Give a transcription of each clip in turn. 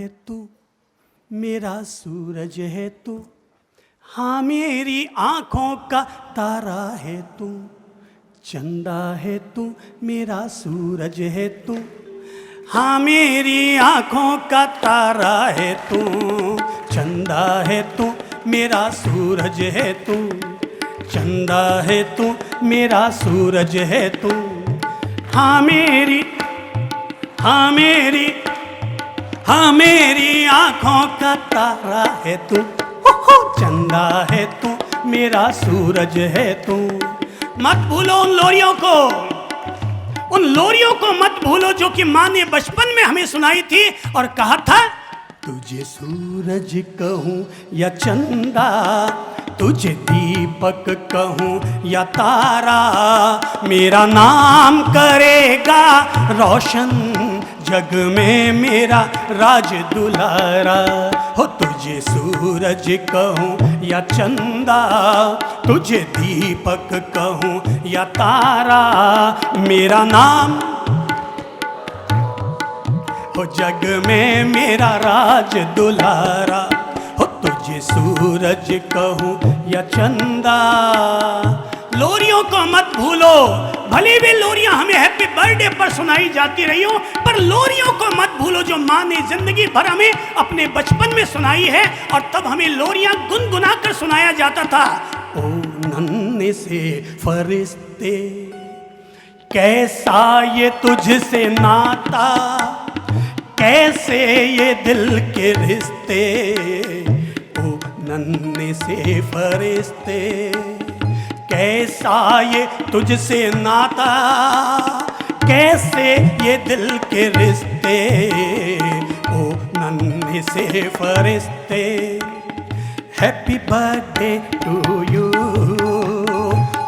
है तू, मेरा सूरज है तू, हाँ मेरी आंखों का तारा है तू, चंदा है तू, मेरा सूरज है तू, हाँ मेरी आंखों का तारा है तू, चंदा है तू, मेरा सूरज है तू, चंदा है तू, मेरा सूरज है तू, हाँ मेरी आंखों का तारा है तू, चंदा है तू, मेरा सूरज है तू। मत भूलो उन लोरियों को, उन लोरियों को मत भूलो जो कि माँ ने बचपन में हमें सुनाई थी और कहा था, तुझे सूरज कहूँ या चंदा, तुझे दीपक कहूँ या तारा, मेरा नाम करेगा रोशन जग में मेरा राज दुलारा। हो तुझे सूरज कहूँ या चंदा, तुझे दीपक कहूँ या तारा, मेरा नाम हो जग में मेरा राज दुलारा। हो तुझे सूरज कहूँ या चंदा। लोरियों को मत भूलो, भले भी लोरियां हमें हैप्पी बर्थडे पर सुनाई जाती रही हो, पर लोरियों को मत भूलो जो माँ ने जिंदगी भर हमें अपने बचपन में सुनाई है, और तब हमें लोरियां गुनगुना कर सुनाया जाता था। ओ नन्हे से फरिश्ते, कैसा ये तुझसे नाता, कैसे ये दिल के रिश्ते, ओ नन्हे से फरिश्ते, कैसा ये तुझसे नाता, कैसे ये दिल के रिश्ते, ओ नन्हे से फरिश्ते। Happy birthday to you,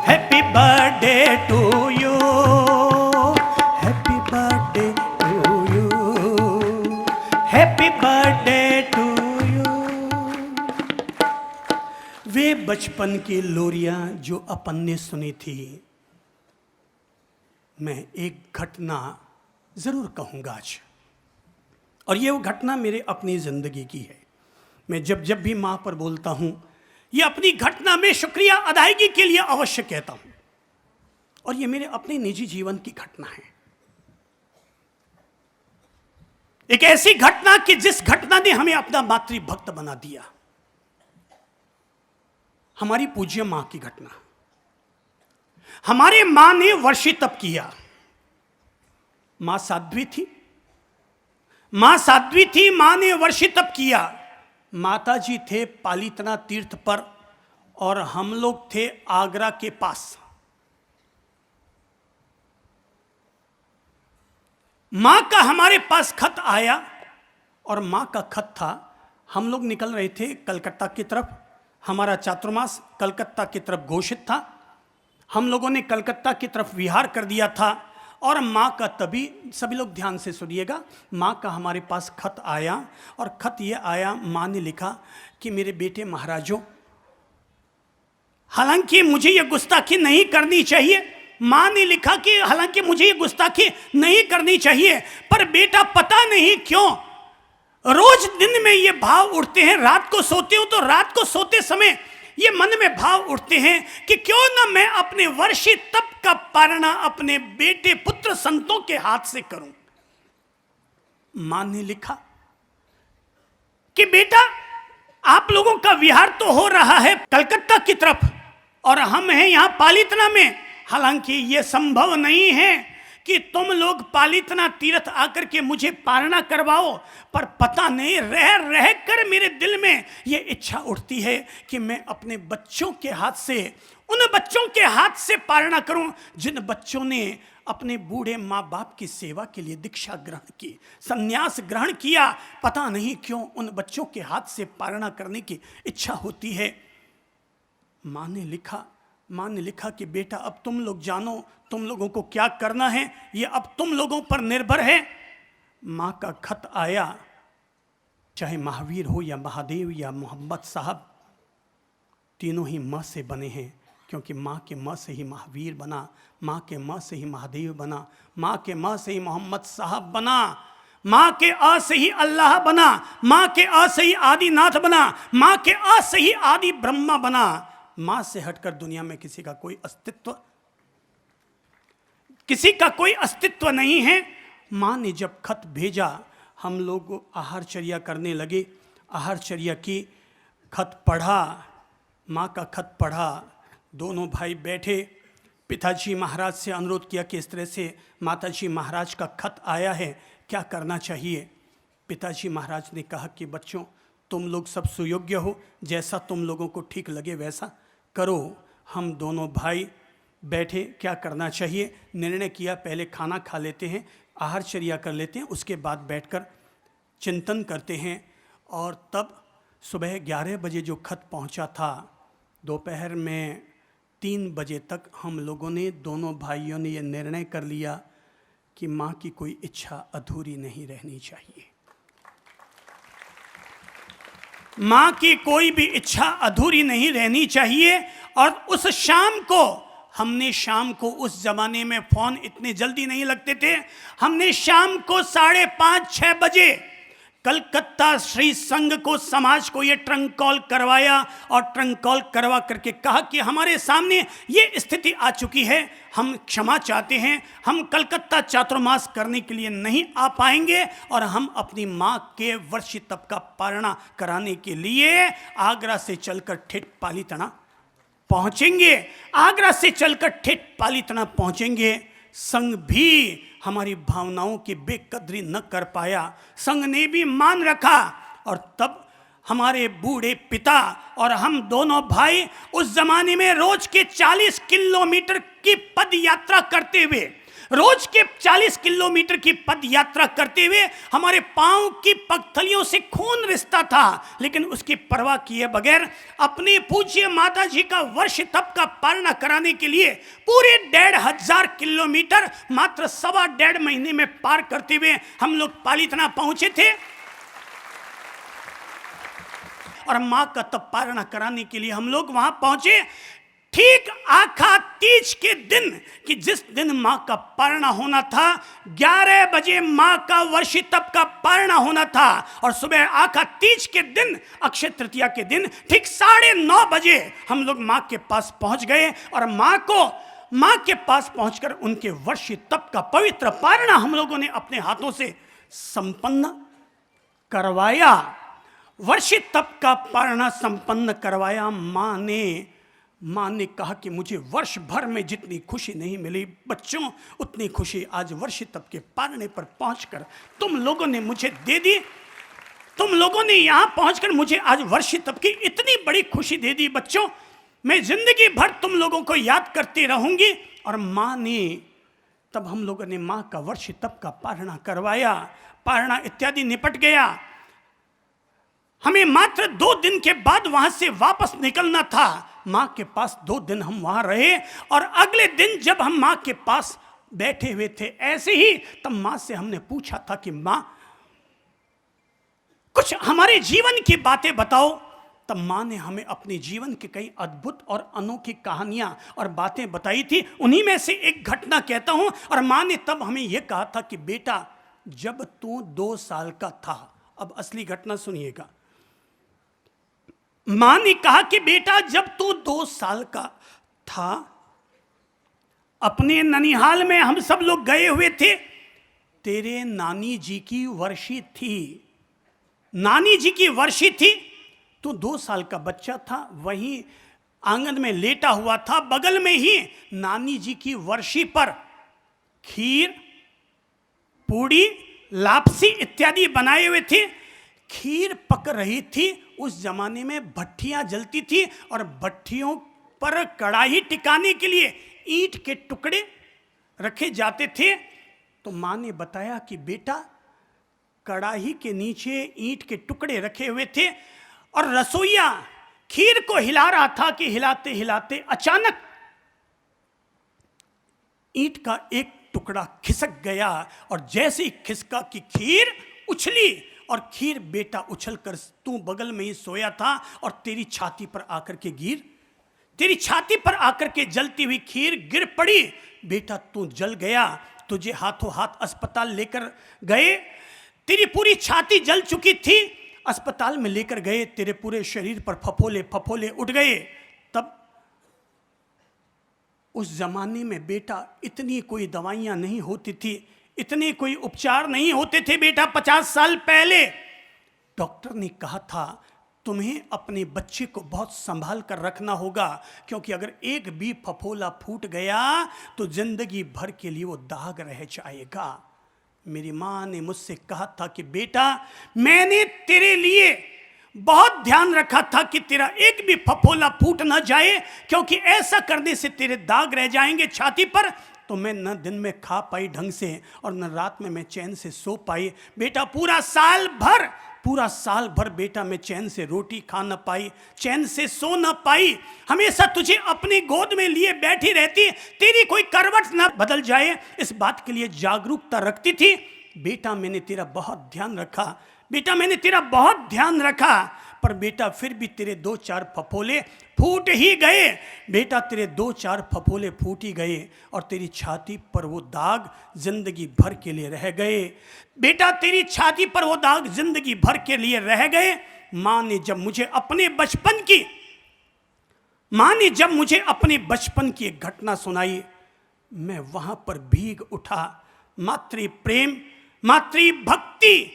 happy birthday to you, happy birthday to you, happy birthday to you. वे बचपन की लोरियां जो अपन ने सुनी थी, मैं एक घटना जरूर कहूंगा आज, और ये वो घटना मेरे अपनी जिंदगी की है। मैं जब जब भी मां पर बोलता हूं, ये अपनी घटना में शुक्रिया अदायगी के लिए अवश्य कहता हूं, और ये मेरे अपने निजी जीवन की घटना है। एक ऐसी घटना कि जिस घटना ने हमें अपना मातृभक्त बना दिया। हमारी पूज्य मां की घटना। हमारे मां ने वर्षी तप किया। मां साध्वी थी, मां साध्वी थी, मां ने वर्षी तप किया। माता जी थे पालीतना तीर्थ पर, और हम लोग थे आगरा के पास। मां का हमारे पास खत आया, और मां का खत था, हम लोग निकल रहे थे कलकत्ता की तरफ। हमारा चातुर्मास कलकत्ता की तरफ घोषित था। हम लोगों ने कलकत्ता की तरफ विहार कर दिया था, और माँ का तभी, सभी लोग ध्यान से सुनिएगा, माँ का हमारे पास खत आया, और खत ये आया, माँ ने लिखा कि मेरे बेटे महाराजों, हालांकि मुझे ये गुस्ताखी नहीं करनी चाहिए, माँ ने लिखा कि हालांकि मुझे ये गुस्ताखी नहीं करनी चाहिए, पर बेटा पता नहीं क्यों रोज दिन में ये भाव उठते हैं, रात को सोते हो तो रात को सोते समय ये मन में भाव उठते हैं कि क्यों ना मैं अपने वर्षी तप का पारणा अपने बेटे पुत्र संतों के हाथ से करूं। मां ने लिखा कि बेटा, आप लोगों का विहार तो हो रहा है कलकत्ता की तरफ, और हम हैं यहां पालीतना में। हालांकि यह संभव नहीं है कि तुम लोग पालीतना तीर्थ आकर के मुझे पारणा करवाओ, पर पता नहीं रह रह कर मेरे दिल में ये इच्छा उठती है कि मैं अपने बच्चों के हाथ से, उन बच्चों के हाथ से पारणा करूं जिन बच्चों ने अपने बूढ़े माँ बाप की सेवा के लिए दीक्षा ग्रहण की, संन्यास ग्रहण किया। पता नहीं क्यों उन बच्चों के हाथ से पारणा करने की इच्छा होती है। माँ ने लिखा कि बेटा, अब तुम लोग जानो, तुम लोगों को क्या करना है, ये अब तुम लोगों पर निर्भर है। माँ का खत आया, चाहे महावीर हो या महादेव या मोहम्मद साहब, तीनों ही माँ से बने हैं, क्योंकि माँ के माँ से ही महावीर बना, माँ के माँ से ही महादेव बना, माँ के माँ से ही मोहम्मद साहब बना। माँ के आ से ही अल्लाह बना, माँ के आ से ही आदिनाथ बना, माँ के आ से ही आदि ब्रह्मा बना। माँ से हटकर दुनिया में किसी का कोई अस्तित्व नहीं है। माँ ने जब खत भेजा, हम लोग आहारचर्या करने लगे। आहारचर्या की खत पढ़ा, माँ का खत पढ़ा। दोनों भाई बैठे, पिताजी महाराज से अनुरोध किया कि इस तरह से माताजी महाराज का खत आया है, क्या करना चाहिए। पिताजी महाराज ने कहा कि बच्चों, तुम लोग सब सुयोग्य हो, जैसा तुम लोगों को ठीक लगे वैसा करो। हम दोनों भाई बैठे, क्या करना चाहिए निर्णय किया। पहले खाना खा लेते हैं, आहारचर्या कर लेते हैं, उसके बाद बैठकर चिंतन करते हैं। और तब सुबह 11 बजे जो खत पहुंचा था, दोपहर में 3 बजे तक हम लोगों ने, दोनों भाइयों ने ये निर्णय कर लिया कि माँ की कोई इच्छा अधूरी नहीं रहनी चाहिए। माँ की कोई भी इच्छा अधूरी नहीं रहनी चाहिए। और उस शाम को हमने, शाम को उस जमाने में फोन इतने जल्दी नहीं लगते थे, हमने शाम को 5:30-6 बजे कलकत्ता श्री संघ को, समाज को ये ट्रंक कॉल करवाया। और ट्रंक कॉल करवा करके कहा कि हमारे सामने ये स्थिति आ चुकी है, हम क्षमा चाहते हैं, हम कलकत्ता चातुर्मास करने के लिए नहीं आ पाएंगे और हम अपनी माँ के वर्षी तप का पारणा कराने के लिए आगरा से चलकर ठेठ पालीताना पहुँचेंगे। आगरा से चलकर ठेठ पालीताना पहुँचेंगे। संघ भी हमारी भावनाओं की बेकदरी न कर पाया, संघ ने भी मान रखा। और तब हमारे बूढ़े पिता और हम दोनों भाई उस जमाने में रोज के 40 किलोमीटर की पद यात्रा करते हुए, रोज के 40 किलोमीटर की पद यात्रा करते हुए हमारे पांव की पगथलियों से खून रिश्ता था, लेकिन उसकी परवाह किए बगैर अपने पूज्य माता जी का वर्ष तप का पालना कराने के लिए पूरे 1500 किलोमीटर मात्र 1.5 महीने में पार करते हुए हम लोग पालीताना पहुंचे थे। और माँ का तप पालना कराने के लिए हम लोग वहां पहुंचे ठीक आखा तीज के दिन, कि जिस दिन माँ का पारणा होना था। 11 बजे माँ का वर्षी तप का पारणा होना था। और सुबह आखा तीज के दिन, अक्षय तृतीया के दिन, ठीक 9:30 बजे हम लोग माँ के पास पहुंच गए। और माँ के पास पहुंचकर उनके वर्षी तप का पवित्र पारणा हम लोगों ने अपने हाथों से संपन्न करवाया। वर्षी तप का पारणा संपन्न करवाया। माँ ने कहा कि मुझे वर्ष भर में जितनी खुशी नहीं मिली बच्चों, उतनी खुशी आज वर्ष तप के पारने पर पहुंचकर तुम लोगों ने मुझे दे दी। तुम लोगों ने यहाँ पहुंचकर मुझे आज वर्ष तप की इतनी बड़ी खुशी दे दी बच्चों, मैं जिंदगी भर तुम लोगों को याद करती रहूंगी। और माँ ने, तब हम लोगों ने माँ का वर्ष तप का पारणा करवाया। पारणा इत्यादि निपट गया। हमें मात्र 2 दिन के बाद वहां से वापस निकलना था। माँ के पास 2 दिन हम वहां रहे। और अगले दिन जब हम माँ के पास बैठे हुए थे ऐसे ही, तब माँ से हमने पूछा था कि माँ कुछ हमारे जीवन की बातें बताओ। तब माँ ने हमें अपने जीवन की कई अद्भुत और अनोखी कहानियां और बातें बताई थी। उन्हीं में से एक घटना कहता हूं। और माँ ने तब हमें यह कहा था कि बेटा, जब तू 2 साल का था, अब असली घटना सुनिएगा। माँ ने कहा कि बेटा, जब तू 2 साल का था, अपने ननिहाल में हम सब लोग गए हुए थे। तेरे नानी जी की वर्षी थी। नानी जी की वर्षी थी। तू 2 साल का बच्चा था, वहीं आंगन में लेटा हुआ था। बगल में ही नानी जी की वर्षी पर खीर, पूड़ी, लापसी इत्यादि बनाए हुए थे। खीर पक रही थी। उस जमाने में भट्ठियां जलती थी और भट्ठियों पर कढ़ाई टिकाने के लिए ईंट के टुकड़े रखे जाते थे। तो माँ ने बताया कि बेटा, कढ़ाई के नीचे ईंट के टुकड़े रखे हुए थे और रसोइया खीर को हिला रहा था कि हिलाते हिलाते अचानक ईंट का एक टुकड़ा खिसक गया। और जैसे ही खिसका कि खीर उछली, और खीर बेटा उछल कर, तू बगल में ही सोया था और तेरी छाती पर आकर के जलती हुई खीर गिर पड़ी। बेटा, तू जल गया। तुझे हाथों हाथ अस्पताल लेकर गए। तेरी पूरी छाती जल चुकी थी, अस्पताल में लेकर गए, तेरे पूरे शरीर पर फफोले फफोले उठ गए। तब उस जमाने में बेटा इतनी कोई दवाइयां नहीं होती थी, इतने कोई उपचार नहीं होते थे बेटा। 50 साल पहले डॉक्टर ने कहा था तुम्हें अपने बच्चे को बहुत संभाल कर रखना होगा, क्योंकि अगर एक भी फफोला फूट गया तो जिंदगी भर के लिए वो दाग रह जाएगा। मेरी माँ ने मुझसे कहा था कि बेटा मैंने तेरे लिए बहुत ध्यान रखा था कि तेरा एक भी फफोला फूट ना जाए, क्योंकि ऐसा करने से तेरे दाग रह जाएंगे छाती पर। तो मैं न दिन में खा पाई ढंग से और न रात में मैं चैन से सो पाई बेटा। पूरा साल भर बेटा मैं चैन से रोटी खा न पाई, चैन से सो न पाई। हमेशा तुझे अपनी गोद में लिए बैठी रहती, तेरी कोई करवट ना बदल जाए इस बात के लिए जागरूकता रखती थी। बेटा मैंने तेरा बहुत ध्यान रखा, बेटा मैंने तेरा बहुत ध्यान रखा, पर बेटा फिर भी तेरे 2-4 फफोले फूट ही गए। बेटा तेरे 2-4 फफोले फूट ही गए और तेरी छाती पर वो दाग जिंदगी भर के लिए रह गए। बेटा तेरी छाती पर वो दाग जिंदगी भर के लिए रह गए। माँ ने जब मुझे अपने बचपन की एक घटना सुनाई, मैं वहां पर भीग उठा। मातृ प्रेम, मातृ भक्ति,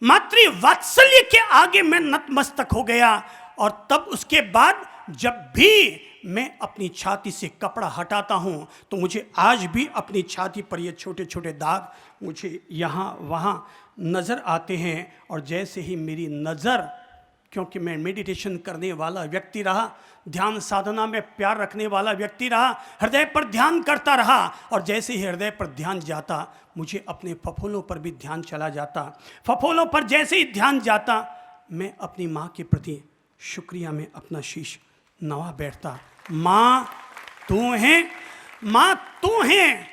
मातृ वात्सल्य के आगे मैं नतमस्तक हो गया। और तब उसके बाद जब भी मैं अपनी छाती से कपड़ा हटाता हूं तो मुझे आज भी अपनी छाती पर ये छोटे छोटे दाग मुझे यहाँ वहाँ नज़र आते हैं। और जैसे ही मेरी नज़र, क्योंकि मैं मेडिटेशन करने वाला व्यक्ति रहा, ध्यान साधना में प्यार रखने वाला व्यक्ति रहा, हृदय पर ध्यान करता रहा, और जैसे ही हृदय पर ध्यान जाता मुझे अपने फफोलों पर भी ध्यान चला जाता। फफोलों पर जैसे ही ध्यान जाता मैं अपनी माँ के प्रति शुक्रिया में अपना शीश नवा बैठता। माँ तू है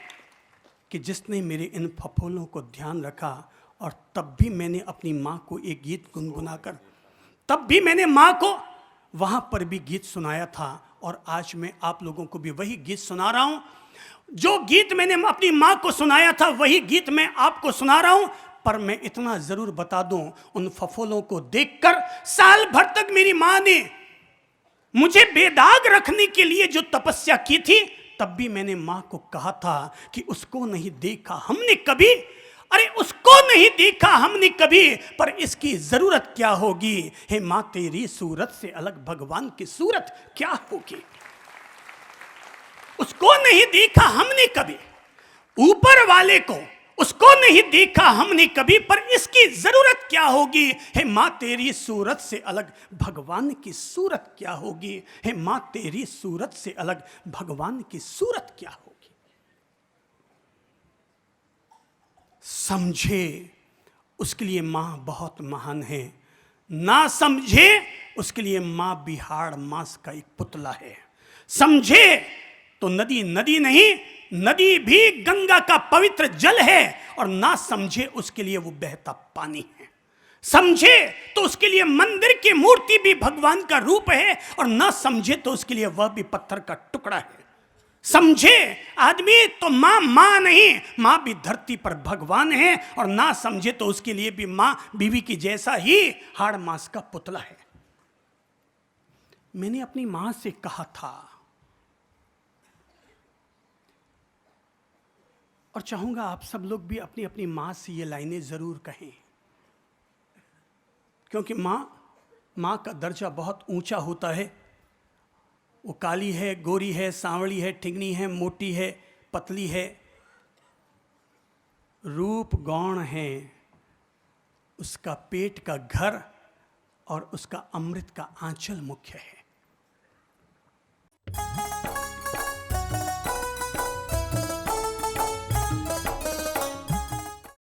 कि जिसने मेरे इन फफोलों को ध्यान रखा। और तब भी मैंने अपनी माँ को एक गीत गुनगुनाकर, तब भी मैंने माँ को वहाँ पर भी गीत सुनाया था, और आज मैं आप लोगों को भी वही गीत सुना रहा हूँ। जो गीत मैंने अपनी माँ को सुनाया था वही गीत मैं आपको सुना रहा हूँ। पर मैं इतना ज़रूर बता दूँ, उन फफोलों को देखकर साल भर तक मेरी माँ ने मुझे बेदाग रखने के लिए जो तपस्या की थी, तब भी मैंने माँ को कहा था कि उसको नहीं देखा हमने कभी, अरे उसको नहीं देखा हमने कभी, पर इसकी जरूरत क्या होगी। हे माँ तेरी सूरत से अलग भगवान की सूरत क्या होगी। उसको नहीं देखा हमने कभी, ऊपर वाले को उसको नहीं देखा हमने कभी, पर इसकी जरूरत क्या होगी। हे माँ तेरी सूरत से अलग भगवान की सूरत क्या होगी। हे माँ तेरी सूरत से अलग भगवान की सूरत क्या होगी। समझे उसके लिए माँ बहुत महान है, ना समझे उसके लिए माँ बिहाड़ मांस का एक पुतला है। समझे तो नदी नदी नहीं, नदी भी गंगा का पवित्र जल है, और ना समझे उसके लिए वो बहता पानी है। समझे तो उसके लिए मंदिर की मूर्ति भी भगवान का रूप है, और ना समझे तो उसके लिए वह भी पत्थर का टुकड़ा है। समझे आदमी तो माँ नहीं, माँ भी धरती पर भगवान है, और ना समझे तो उसके लिए भी माँ बीवी की जैसा ही हाड़ मांस का पुतला है। मैंने अपनी माँ से कहा था, और चाहूंगा आप सब लोग भी अपनी अपनी माँ से ये लाइनें जरूर कहें, क्योंकि माँ का दर्जा बहुत ऊंचा होता है। वो काली है, गोरी है, सांवली है, ठिगनी है, मोटी है, पतली है, रूप गौण है, उसका पेट का घर और उसका अमृत का आंचल मुख्य है।